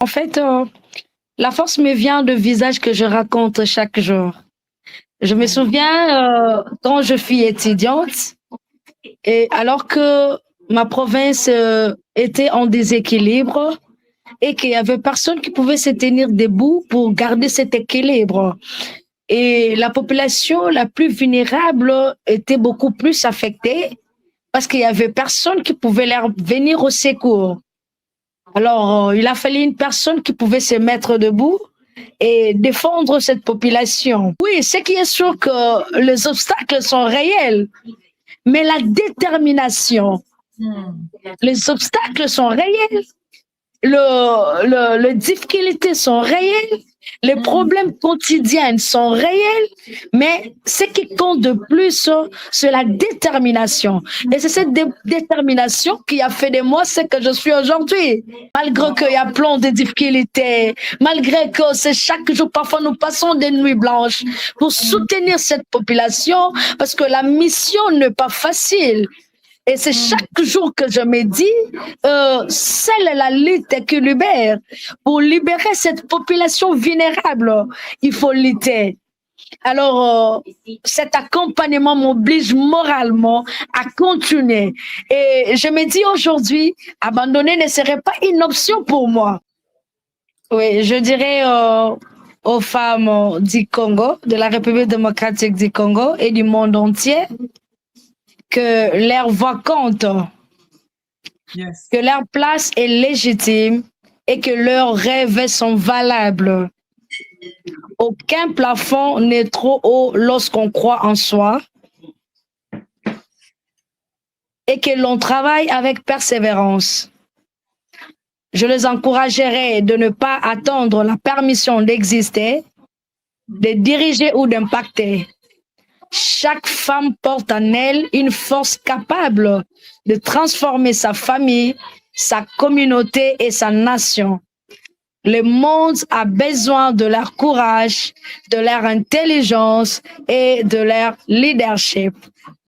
En fait, la force me vient de visages que je raconte chaque jour. Je me souviens quand je fus étudiante, et alors que ma province était en déséquilibre et qu'il y avait personne qui pouvait se tenir debout pour garder cet équilibre. Et la population la plus vulnérable était beaucoup plus affectée parce qu'il y avait personne qui pouvait leur venir au secours. Alors, il a fallu une personne qui pouvait se mettre debout et défendre cette population. Oui, ce qui est sûr que les obstacles sont réels, mais la détermination, les obstacles sont réels, les difficultés sont réelles, les problèmes quotidiens sont réels, mais ce qui compte de plus, c'est la détermination. Et c'est cette détermination qui a fait de moi ce que je suis aujourd'hui. Malgré qu'il y a plein de difficultés, malgré que c'est chaque jour, parfois nous passons des nuits blanches pour soutenir cette population, parce que la mission n'est pas facile. Et c'est chaque jour que je me dis, seule est la lutte qui libère. Pour libérer cette population vulnérable, il faut lutter. Alors, cet accompagnement m'oblige moralement à continuer. Et je me dis aujourd'hui, abandonner ne serait pas une option pour moi. Oui, je dirais aux femmes du Congo, de la République démocratique du Congo et du monde entier, que leur voix compte, que leur place est légitime et que leurs rêves sont valables. Aucun plafond n'est trop haut lorsqu'on croit en soi et que l'on travaille avec persévérance. Je les encouragerai de ne pas attendre la permission d'exister, de diriger ou d'impacter. Chaque femme porte en elle une force capable de transformer sa famille, sa communauté et sa nation. Le monde a besoin de leur courage, de leur intelligence et de leur leadership.